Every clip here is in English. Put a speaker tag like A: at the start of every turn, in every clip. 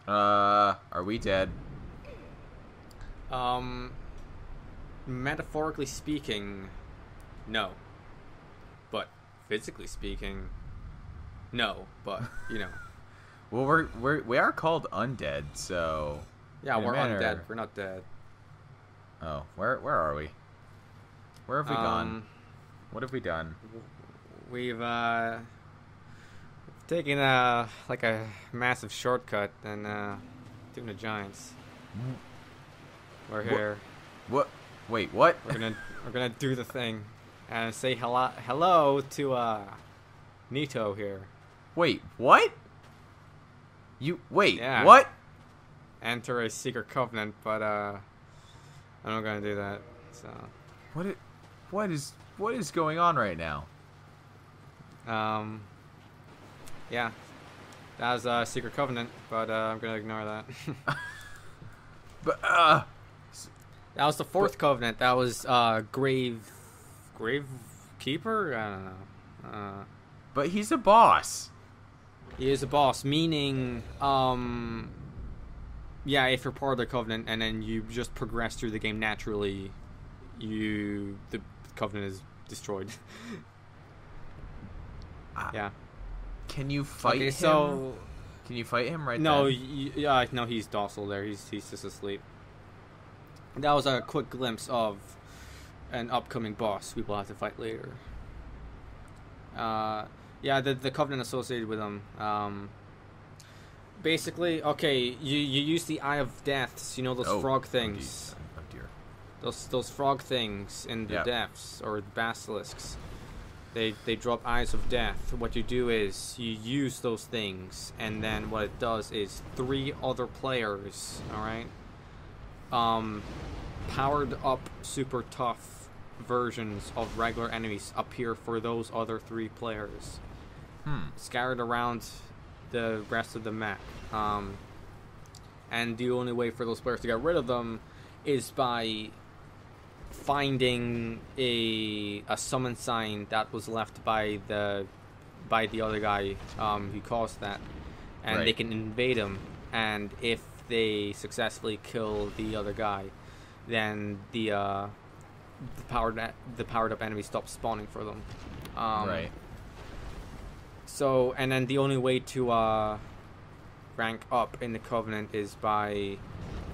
A: Are we dead?
B: Metaphorically speaking, no. But physically speaking, no. But you know.
A: Well, we are called undead, so
B: Yeah,
A: in a
B: we're
A: manner-
B: undead. We're not dead.
A: Oh, where are we? Where have we gone? What have we done?
B: We've taken like a massive shortcut and doing the Giants. We're here.
A: What? Wait, what?
B: We're gonna do the thing and say hello to Nito here.
A: Wait, what? Wait,
B: Yeah.
A: what?
B: Enter a secret covenant, but I'm not gonna do that. So
A: What is going on right now?
B: yeah, that was a secret covenant, but I'm gonna ignore that.
A: But
B: That was the fourth covenant. That was grave keeper. I don't know.
A: but he's a boss.
B: He is a boss, meaning yeah, if you're part of the covenant and then you just progress through the game naturally, the covenant is destroyed. Yeah.
A: Can you fight
B: Okay,
A: him?
B: so
A: Can you fight him right
B: no,
A: then?
B: no, he's docile there. He's just asleep. That was a quick glimpse of an upcoming boss we will have to fight later. Yeah, the covenant associated with him. Basically, okay, you use the Eye of Deaths. You know those frog things.
A: Oh dear.
B: Those frog things in the depths, or basilisks. They drop eyes of death. What you do is you use those things, and then what it does is 3 other players, alright, powered up super tough versions of regular enemies appear for those other 3 players. Scattered around the rest of the map. And the only way for those players to get rid of them is by finding a summon sign that was left by the other guy who caused that, and they can invade him. And if they successfully kill the other guy, then the powered up enemy stops spawning for them.
A: Right.
B: So, and then the only way to rank up in the Covenant is by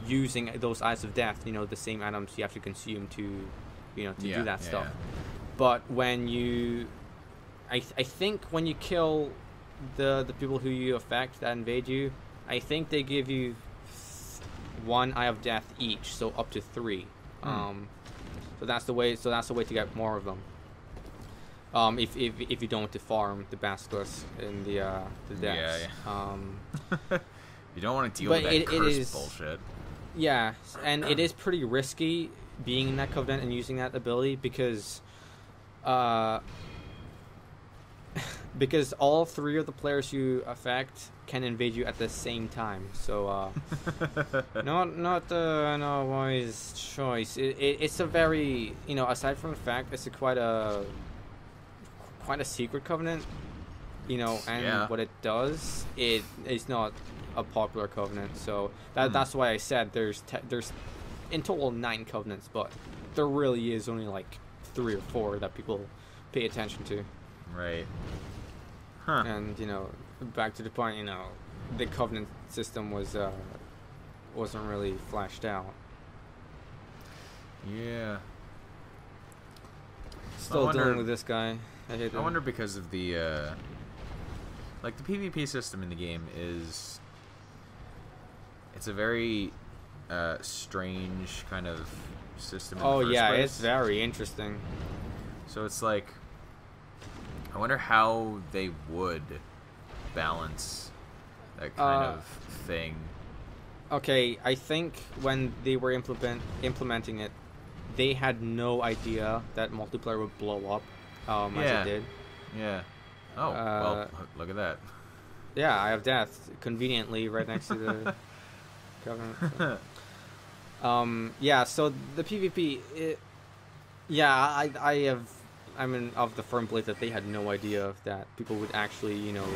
B: using those Eyes of Death, you know, the same items you have to consume to, you know, to do that stuff. But when you, I think when you kill the people who you affect that invade you, I think they give you 1 Eye of Death each, so up to 3. So that's the way. So that's the way to get more of them. If you don't want to farm the basilisk in the depths.
A: You don't want to deal with that curse bullshit.
B: Yeah, and it is pretty risky being in that covenant and using that ability because all 3 of the players you affect can invade you at the same time. So not a wise choice. It's a very, you know, aside from the fact it's quite a secret covenant, you know, and what it does, it's not a popular covenant. So that's why I said there's in total 9 covenants, but there really is only like 3 or 4 that people pay attention to.
A: Right.
B: And you know, back to the point, you know, the covenant system wasn't really fleshed out.
A: Yeah.
B: Still dealing with this guy. I
A: wonder because of the like the PvP system in the game is, it's a very strange kind of system in the first place.
B: It's very interesting.
A: So it's like, I wonder how they would balance that kind of thing.
B: Okay, I think when they were implementing it, they had no idea that multiplayer would blow up as it did. Yeah.
A: Oh, well, look at that.
B: Yeah, Eye of Death, conveniently right next to the Covenant. Yeah, so the PvP, I'm of the firm belief that they had no idea that people would actually, you know,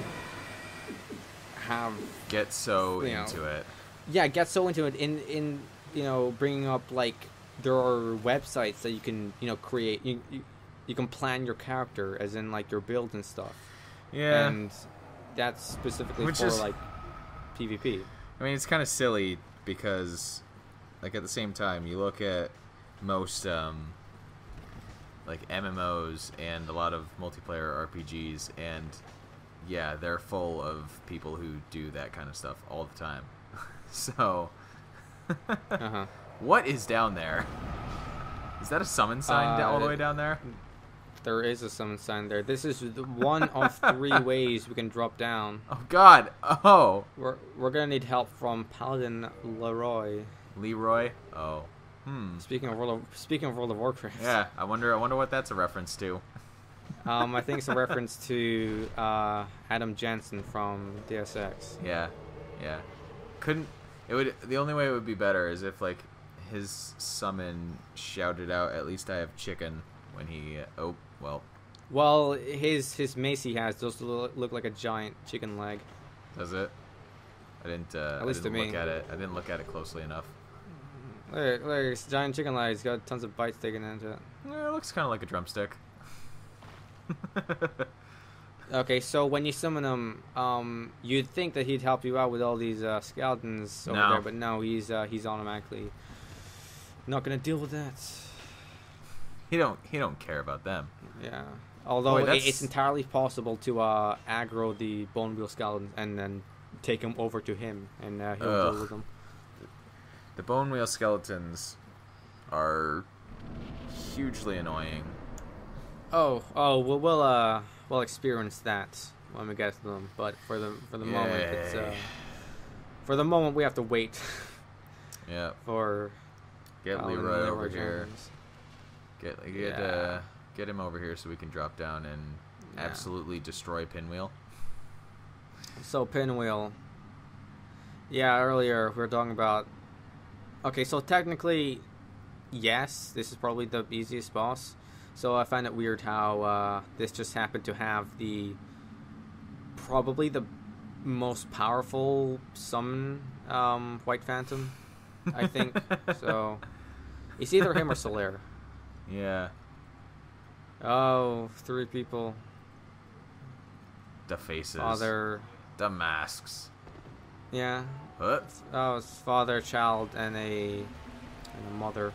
B: have
A: get so
B: you know,
A: into it.
B: Yeah, get so into it in bringing up like there are websites that you can create. You can plan your character as in like your build and stuff.
A: Yeah,
B: and that's specifically
A: which
B: for
A: is,
B: like PvP.
A: I mean, it's kind of silly because, like, at the same time, you look at most like MMOs and a lot of multiplayer RPGs, and yeah, they're full of people who do that kind of stuff all the time. So, what is down there? Is that a summon sign all the way down there?
B: There is a summon sign there. This is one of 3 ways we can drop down.
A: Oh God! Oh,
B: we're gonna need help from Paladin Leroy.
A: Leroy? Oh.
B: Speaking of World of Warcraft.
A: Yeah, I wonder what that's a reference to.
B: I think it's a reference to Adam Jensen from Deus Ex.
A: Yeah. The only way it would be better is if like his summon shouted out, "At least I have chicken," when he
B: Well, his mace he has does look like a giant chicken leg.
A: Does it? I didn't look at it. I didn't look at it closely enough.
B: Look, it's a giant chicken leg. It's got tons of bites taken into it.
A: Yeah, it looks kind of like a drumstick.
B: Okay, so when you summon him, you'd think that he'd help you out with all these skeletons over there, but no, he's automatically not gonna deal with that.
A: He don't care about them.
B: Yeah. Although it's entirely possible to aggro the bone wheel skeleton and then take him over to him, and he'll deal with them.
A: The bone wheel skeletons are hugely annoying.
B: We'll experience that when we get to them. But for the moment, we have to wait.
A: Yeah.
B: For
A: get Leroy over here. Get him over here so we can drop down and absolutely destroy Pinwheel.
B: So Pinwheel. Yeah, earlier we were talking about. Okay, so technically, yes, this is probably the easiest boss. So I find it weird how this just happened to have probably the most powerful summon White Phantom, I think. So it's either him or Solaire.
A: Yeah.
B: Oh, 3 people.
A: The faces.
B: Father.
A: The masks.
B: Yeah.
A: What?
B: Oh, it's father, child, and a mother.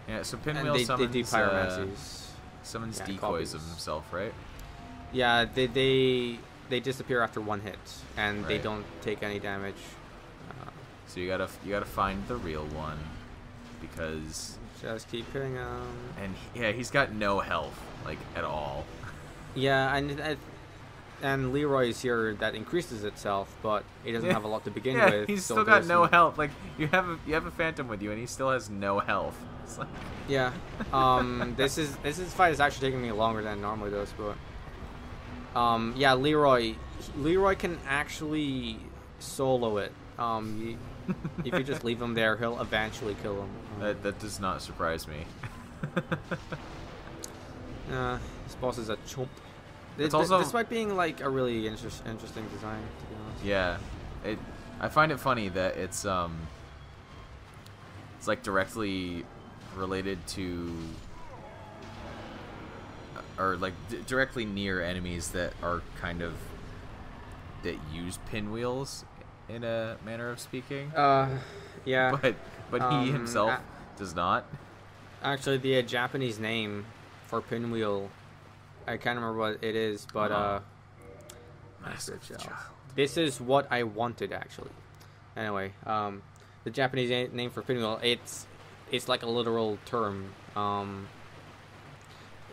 A: Yeah, so Pinwheel summons,
B: they do pyromancies.
A: Summons decoys of himself, right?
B: Yeah, they disappear after 1 hit, and they don't take any damage.
A: So you gotta find the real one, because
B: just keep hitting him.
A: And he's got no health, like, at all.
B: Yeah, and Leroy's here that increases itself, but he doesn't have a lot to begin with.
A: Yeah, he's still got no health. Like, you have a Phantom with you, and he still has no health. It's like...
B: Yeah. This fight is actually taking me longer than it normally does, but yeah, Leroy can actually solo it. If you just leave him there, he'll eventually kill him.
A: That does not surprise me.
B: This boss is a chump.
A: Also,
B: despite being like a really interesting design, to be honest.
A: Yeah, I find it funny that it's like directly related to, or like directly near enemies that are kind of that use pinwheels in a manner of speaking.
B: Yeah.
A: But he himself does not.
B: Actually, the Japanese name for pinwheel, I can't remember what it is, but
A: Massive Child.
B: This is what I wanted, actually. Anyway, the Japanese name for pinwheel, it's like a literal term.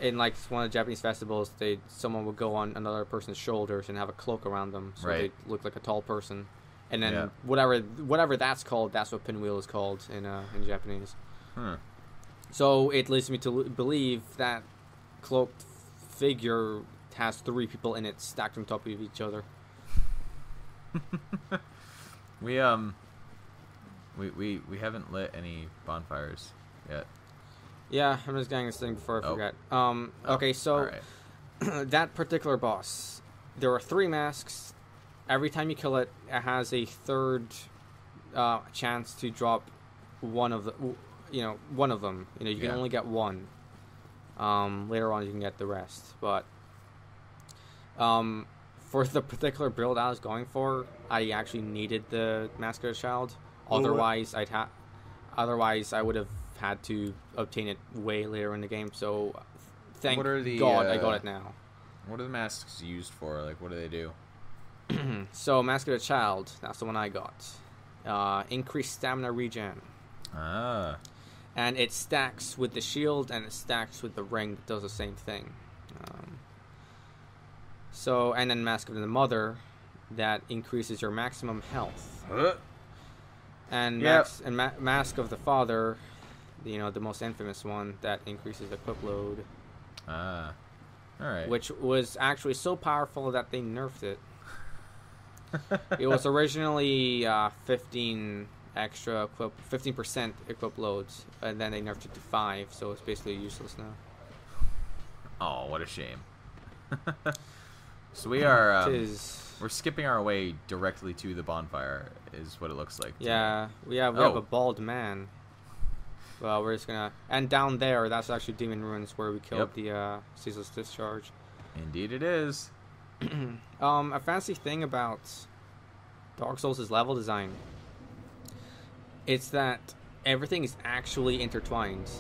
B: In like one of the Japanese festivals, someone would go on another person's shoulders and have a cloak around them, so they look like a tall person. And then whatever that's called, that's what pinwheel is called in Japanese. So it leads me to believe that cloaked figure has 3 people in it stacked on top of each other.
A: We haven't lit any bonfires yet.
B: Yeah, I'm just getting this thing before I forget. Okay, so right. That particular boss, there are 3 masks. Every time you kill it, it has a third chance to drop one of the, one of them. You can only get one. Later on, you can get the rest. But for the particular build I was going for, I actually needed the Mask of the Child. Otherwise, I would have had to obtain it way later in the game. So, thank God I got it now.
A: What are the masks used for? Like, what do they do?
B: So, Mask of the Child, that's the one I got. Increased stamina regen.
A: Ah.
B: And it stacks with the shield, and it stacks with the ring that does the same thing. And then Mask of the Mother, that increases your maximum health. And Mask of the Father, the most infamous one, that increases equip load.
A: Ah. Alright.
B: Which was actually so powerful that they nerfed it. It was originally 15% equip loads, and then they nerfed it to 5, so it's basically useless now.
A: Oh, what a shame. So we are we're skipping our way directly to the bonfire, is what it looks like.
B: Yeah, we have a bald man. Well, we're just gonna, and down there, that's actually Demon Ruins, where we killed the Ceaseless Discharge.
A: Indeed, it is.
B: A fancy thing about Dark Souls' level design, it's that everything is actually intertwined.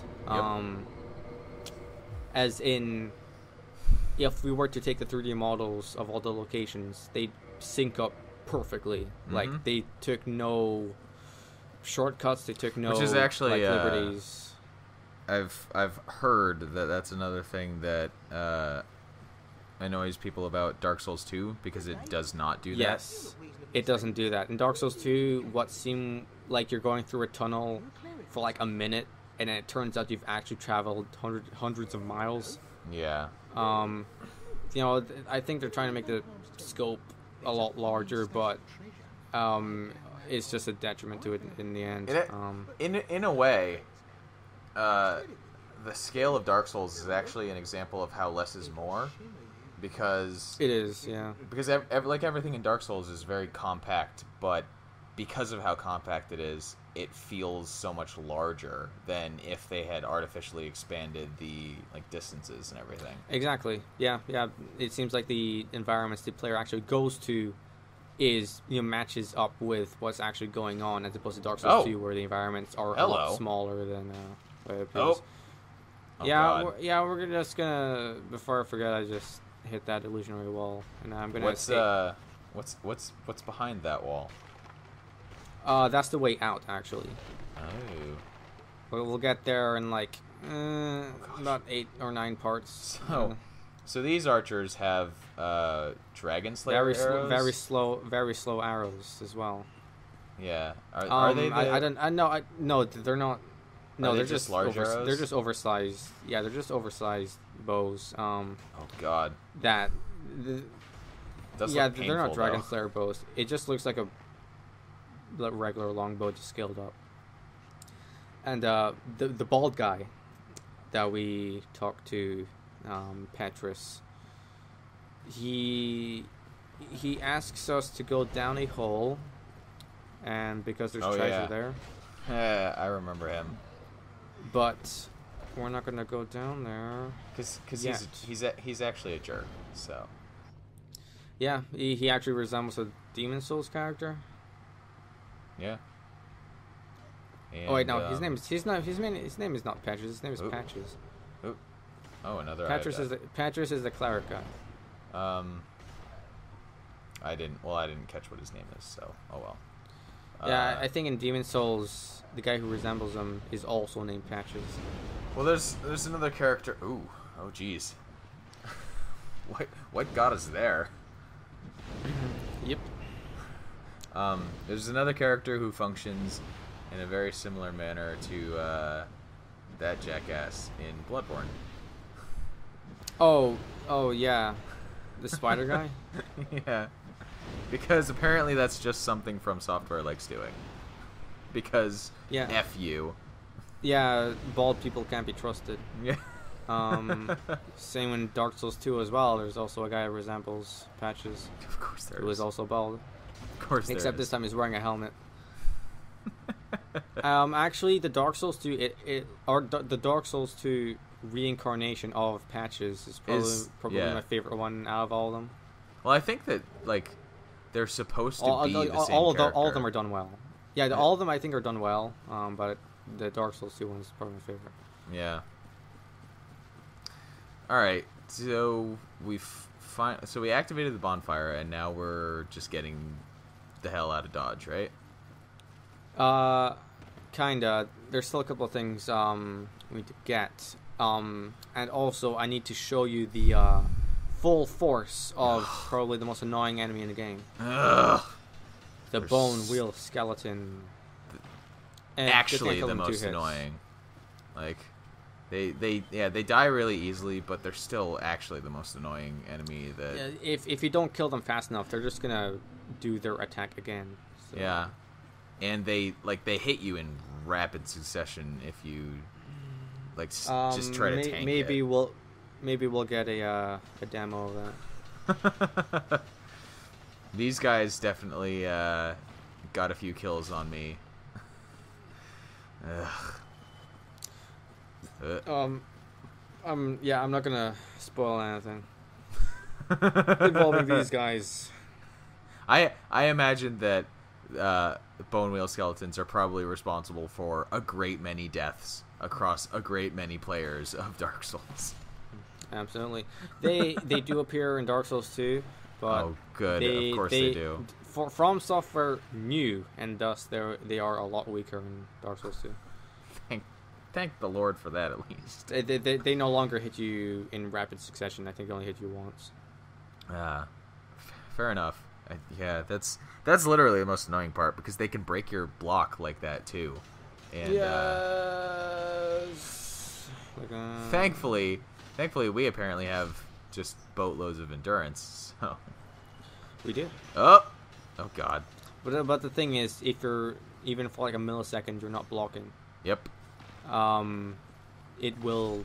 B: As in, if we were to take the 3D models of all the locations, they sync up perfectly. Like, they took no shortcuts, they took no,
A: which is actually
B: liberties.
A: I've heard that that's another thing that annoys people about Dark Souls 2, because it does not do that.
B: Yes, it doesn't do that. In Dark Souls 2, what seemed like you're going through a tunnel for like a minute, and then it turns out you've actually traveled hundreds of miles.
A: Yeah.
B: I think they're trying to make the scope a lot larger, but it's just a detriment to it in the end.
A: In a way, the scale of Dark Souls is actually an example of how less is more, because
B: it is, yeah.
A: Because like everything in Dark Souls is very compact, but because of how compact it is, it feels so much larger than if they had artificially expanded the distances and everything.
B: Exactly. Yeah. It seems like the environments the player actually goes to is matches up with what's actually going on, as opposed to Dark Souls 2, where the environments are a lot smaller than what it appears. We're just gonna, before I forget, I just hit that illusionary wall, and I'm gonna.
A: What's behind that wall?
B: That's the way out, actually.
A: Oh.
B: We'll get there in about 8 or 9 parts.
A: So these archers have Dragon Slayer arrows?
B: Very slow arrows as well.
A: Yeah. Are they?
B: No, they're not. No, they're just
A: large arrows.
B: They're just oversized. Yeah, they're just oversized bows.
A: Oh God.
B: They're not
A: painful,
B: Dragon Slayer bows. It just looks like a regular longbow just scaled up. And the bald guy that we talked to, Petrus, he asks us to go down a hole, and because there's treasure there.
A: I remember him.
B: But we're not gonna go down there
A: because he's actually a jerk. So
B: yeah, he actually resembles a Demon Souls character.
A: Yeah. And,
B: wait, no, his name is not Petrus. His name is Patches.
A: Oh, another.
B: Patches is the cleric guy.
A: I didn't catch what his name is, so oh well.
B: Yeah, I think in Demon Souls, the guy who resembles him is also named Patches.
A: Well, there's another character. Oh jeez. What got us there?
B: Yep.
A: There's another character who functions in a very similar manner to that jackass in Bloodborne.
B: Oh yeah, the spider guy.
A: Yeah. Because apparently that's just something From Software likes doing. Because F you.
B: Yeah, bald people can't be trusted.
A: Yeah.
B: Same in Dark Souls 2 as well. There's also a guy who resembles Patches.
A: Of course there
B: who is also bald.
A: Of course there
B: Except
A: is.
B: this time he's wearing a helmet. Actually, the Dark Souls 2, the Dark Souls 2 reincarnation of Patches is probably my favorite one out of all of them.
A: Well, I think that like they're supposed to be the same
B: all
A: character.
B: of them are done well. Yeah, all of them I think are done well. But the Dark Souls 2 one is probably my favorite.
A: Yeah. All right, so we activated the bonfire, and now we're just getting the hell out of Dodge, right?
B: Kinda. There's still a couple of things we need to get. And also I need to show you the full force of probably the most annoying enemy in the game.
A: Ugh.
B: The bone wheel skeleton. And
A: actually the most annoying. Like they die really easily, but they're still actually the most annoying enemy that
B: if you don't kill them fast enough, they're just gonna do their attack again. So.
A: Yeah. And they hit you in rapid succession if you just try to tank
B: maybe
A: it.
B: we'll get a demo of that.
A: These guys definitely got a few kills on me.
B: Yeah, I'm not gonna spoil anything involving these guys.
A: I imagine that bone wheel skeletons are probably responsible for a great many deaths across a great many players of Dark Souls.
B: Absolutely, they do appear in Dark Souls 2, but
A: good. Of course they do.
B: From Software knew, and thus they are a lot weaker in Dark Souls 2.
A: Thank the Lord for that, at least.
B: They no longer hit you in rapid succession. I think they only hit you once.
A: Fair enough. Yeah, that's literally the most annoying part, because they can break your block like that too. And
B: yes.
A: Thankfully we apparently have just boatloads of endurance. So
B: we do.
A: Oh God.
B: But the thing is, if you're even for like a millisecond, you're not blocking.
A: Yep.
B: It will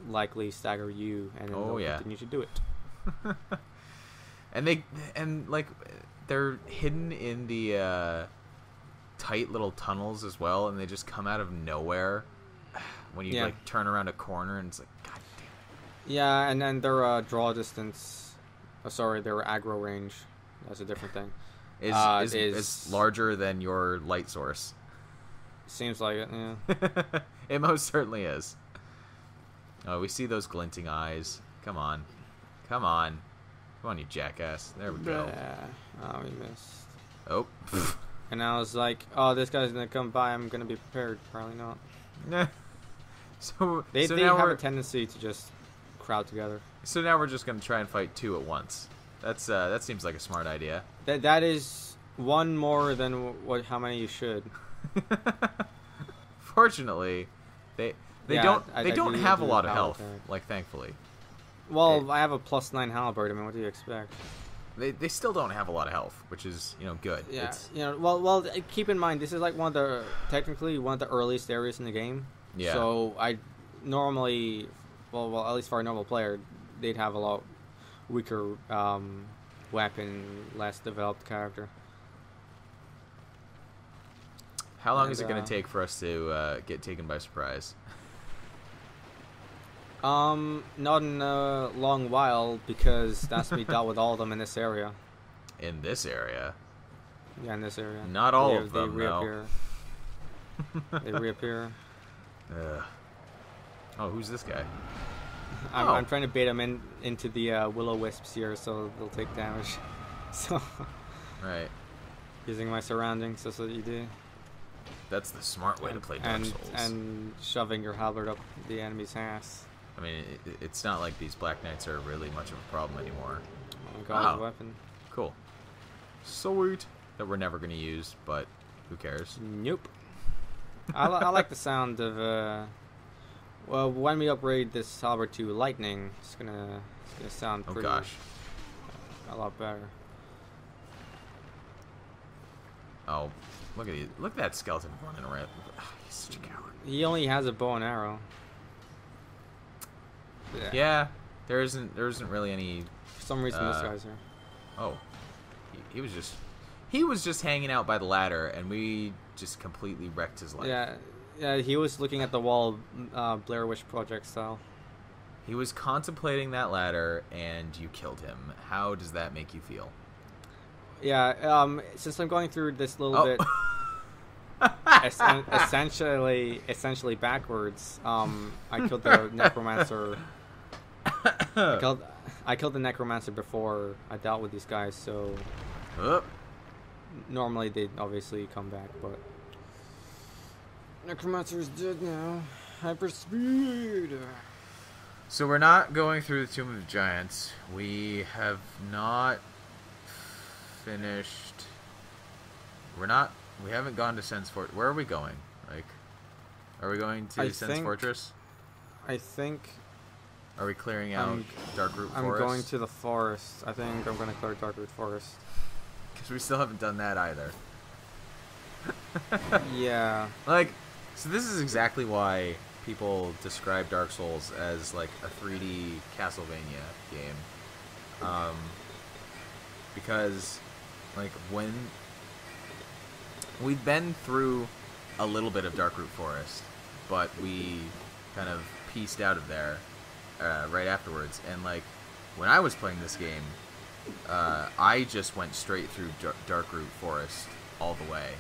B: likely stagger you, and then they'll continue to do it.
A: And they're hidden in the tight little tunnels as well, and they just come out of nowhere when you turn around a corner, and it's like, God damn it.
B: Yeah, and then their draw distance. Their aggro range. That's a different thing.
A: Is larger than your light source.
B: Seems like it. Yeah.
A: It most certainly is. Oh, we see those glinting eyes. Come on, you jackass. There we go.
B: Oh, we missed.
A: Oh.
B: And I was like, oh, this guy's gonna come by. I'm gonna be prepared. Probably not. They have a tendency to just crowd together.
A: So now we're just gonna try and fight two at once. That seems like a smart idea.
B: That is one more than how many you should.
A: Fortunately, they don't have a lot of health. Like, thankfully.
B: Well, I have a +9 halberd. I mean, what do you expect?
A: They still don't have a lot of health, which is good.
B: Yeah, well, keep in mind this is like technically one of the earliest areas in the game.
A: Yeah.
B: So I normally, well, at least for a normal player, they'd have a lot weaker weapon, less developed character.
A: How long is it going to take for us to get taken by surprise?
B: Not in a long while, because that's me dealt with all of them in this area.
A: In this area?
B: Yeah, in this area.
A: Not all of them,
B: they reappear. They reappear.
A: Oh, who's this guy?
B: I'm trying to bait them into the will-o-wisps here, so they'll take damage. So.
A: Right.
B: Using my surroundings, that's what you do.
A: That's the smart way to play Dark Souls.
B: And shoving your halberd up the enemy's ass.
A: I mean, it's not like these Black Knights are really much of a problem anymore.
B: Oh, God's weapon.
A: Cool. Sweet. That we're never going to use, but who cares?
B: Nope. I like the sound of, well, when we upgrade this halberd to lightning, it's gonna sound pretty...
A: Oh, gosh.
B: A lot better.
A: Oh, look at that skeleton running around. He's such a coward.
B: He only has a bow and arrow.
A: Yeah, there isn't really any.
B: For some reason, this guy's here.
A: Oh, he was just hanging out by the ladder, and we just completely wrecked his life.
B: Yeah, he was looking at the wall, Blair Witch Project style.
A: He was contemplating that ladder, and you killed him. How does that make you feel?
B: Yeah, since I'm going through this little bit, essentially backwards, I killed the necromancer. I killed the necromancer before I dealt with these guys, so normally they'd obviously come back, but necromancer's dead now. Hyperspeed.
A: So we're not going through the Tomb of the Giants. We have not finished. We haven't gone to Sen's Fortress. Where are we going? Like, are we going to Sen's Fortress?
B: I think.
A: Are we clearing out Darkroot Forest?
B: I'm going to the forest. I think I'm going to clear Darkroot Forest.
A: Because we still haven't done that either.
B: Yeah.
A: Like, so this is exactly why people describe Dark Souls as like a 3D Castlevania game. Because, like, when we've been through a little bit of Darkroot Forest, but we kind of pieced out of there right afterwards. And like, when I was playing this game, I just went straight through Darkroot Forest all the way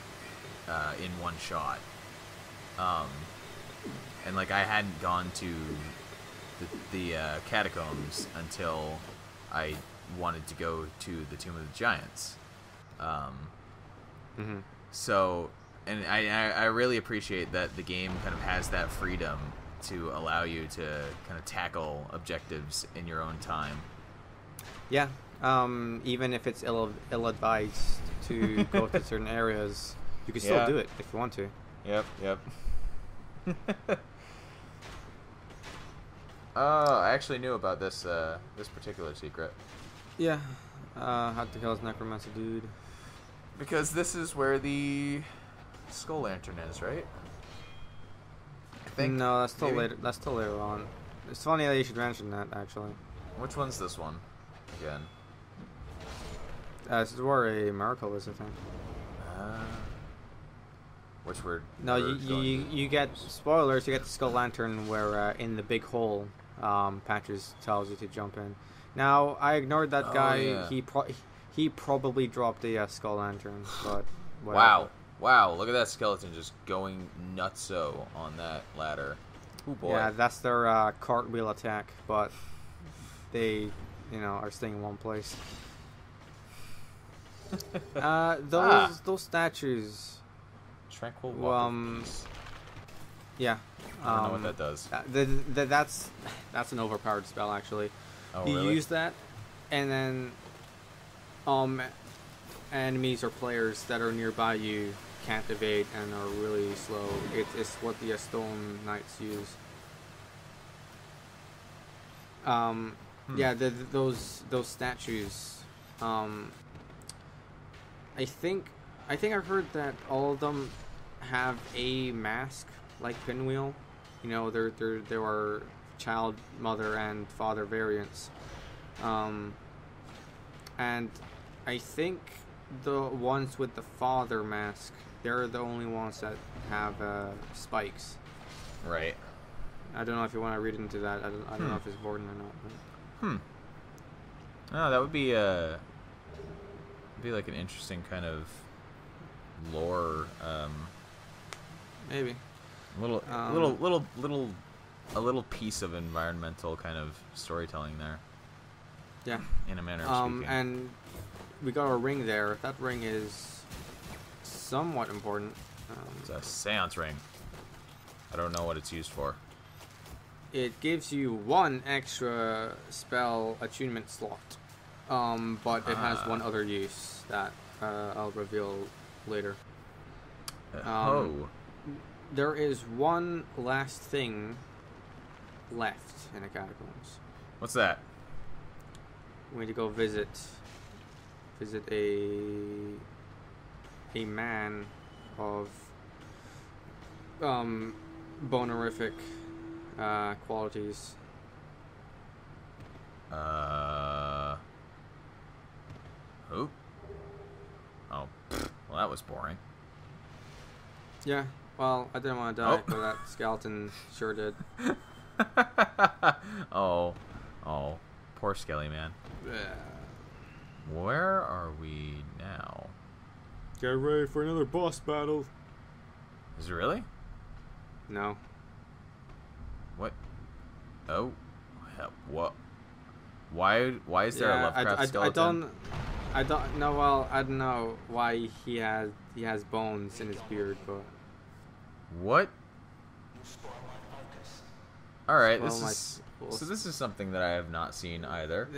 A: in one shot. And like, I hadn't gone to the catacombs until I wanted to go to the Tomb of the Giants. So, and I really appreciate that the game kind of has that freedom to allow you to kind of tackle objectives in your own time.
B: Yeah, even if it's ill-advised to go to certain areas, you can still do it if you want to.
A: Yep. Oh, I actually knew about this this particular secret.
B: Yeah, had to kill his necromancer dude.
A: Because this is where the skull lantern is, right? I think.
B: No, that's still later. That's still later on. It's funny that you should mention that, actually.
A: Which one's this one? Again.
B: This is where a miracle is, I think.
A: Which we're
B: you get spoilers. You get the skull lantern where in the big hole, Patches tells you to jump in. Now I ignored that guy. Yeah. He probably dropped the skull lantern, but whatever.
A: Wow! Look at that skeleton just going nutso on that ladder. Oh boy.
B: Yeah, that's their cartwheel attack, but they, are staying in one place. Those statues.
A: Tranquil Walk of Peace.
B: Yeah.
A: I don't know what that does.
B: That's an overpowered spell, actually.
A: Oh,
B: you
A: really?
B: use that, and then enemies or players that are nearby you can't evade and are really slow. It's what the Stone Knights use. Yeah, those statues. I think I've heard that all of them have a mask like Pinwheel. There are child, mother, and father variants. And I think the ones with the father mask, they're the only ones that have spikes.
A: Right.
B: I don't know if you want to read into that. I don't know if it's important or not. But.
A: Oh, that would be like an interesting kind of lore.
B: Maybe.
A: A little piece of environmental kind of storytelling there.
B: Yeah.
A: In a manner of speaking.
B: And we got a ring there. That ring is somewhat important.
A: It's a seance ring. I don't know what it's used for.
B: It gives you one extra spell attunement slot. But it has one other use that I'll reveal later. There is one last thing left in the catacombs.
A: What's that?
B: We need to go visit a man of bonerific qualities.
A: Who? Oh, well, that was boring.
B: Yeah, well, I didn't want to die, but that skeleton sure did.
A: Oh, poor Skelly man. Where are we now?
B: Get ready for another boss battle.
A: Is it really?
B: No.
A: What? Oh, what? Why is there a Lovecraft skeleton?
B: I don't know. Well, I don't know why he has bones in his beard, but
A: what? All right,
B: well,
A: this is something that I have not seen either.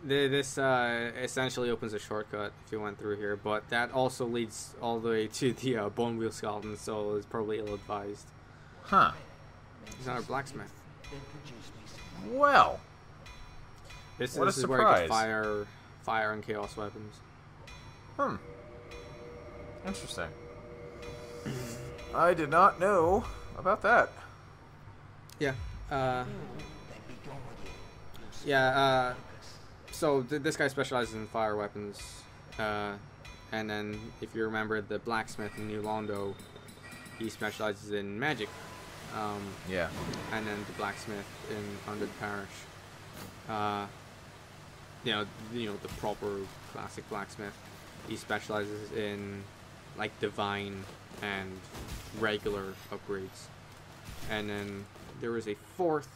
B: This essentially opens a shortcut if you went through here, but that also leads all the way to the bone wheel skeleton, so it's probably ill-advised.
A: Huh.
B: He's not a blacksmith.
A: Well,
B: this
A: what a
B: is
A: surprise.
B: where you get fire and chaos weapons.
A: Interesting. I did not know about that.
B: Yeah. So this guy specializes in fire weapons, and then if you remember the blacksmith in New Londo, he specializes in magic.
A: Yeah.
B: And then the blacksmith in Undead Parish, you know the proper classic blacksmith, he specializes in like divine and regular upgrades. And then there is a fourth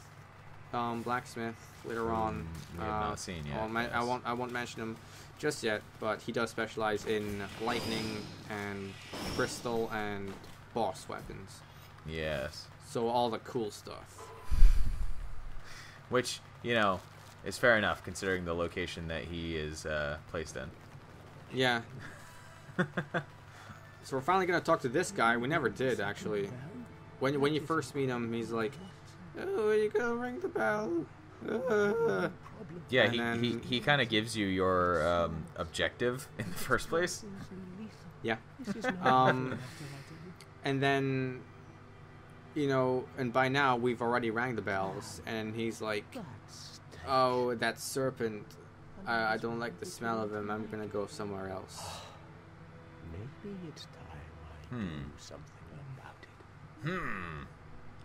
B: blacksmith later on.
A: We have not seen yet.
B: I won't mention him just yet, but he does specialize in lightning and crystal and boss weapons.
A: Yes.
B: So all the cool stuff.
A: Which, you know, is fair enough considering the location that he is placed in.
B: Yeah. So we're finally gonna talk to this guy. We never did actually. When you first meet him, he's like, "Oh, you gonna ring the bell?"
A: Yeah, he kind of gives you your objective in the first place.
B: Yeah. And then, you know, and by now we've already rang the bells, and he's like, "Oh, that serpent. I don't like the smell of him. I'm gonna go somewhere else."
C: Maybe it's time I do something about it.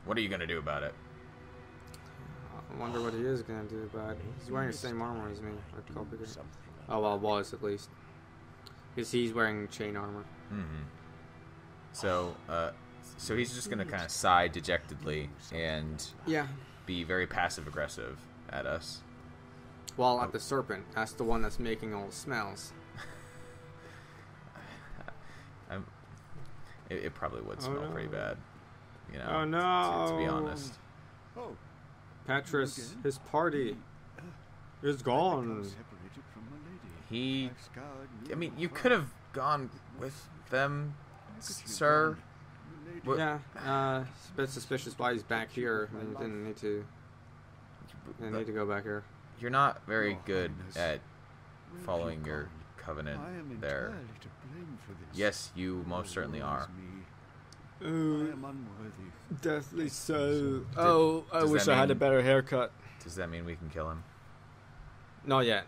A: What are you gonna do about it?
B: I wonder what he is gonna do about it. He's wearing the same armor as me. Oh well, was at least. Because he's wearing chain armor.
A: So he's just gonna kind of sigh dejectedly and be very passive aggressive at us.
B: Well, at the serpent. That's the one that's making all the smells.
A: It probably would smell pretty bad, you know.
B: Oh no!
A: To be honest.
C: Oh,
B: Petrus, his party is gone.
A: I mean, you could have gone with them, sir.
B: Yeah, it's a bit suspicious why he's back here. I mean, didn't need to go back here.
A: You're not very good at following your covenant there. Yes, you most certainly are.
B: Deathly so. I wish I had a better haircut.
A: Does that mean we can kill him?
B: Not yet.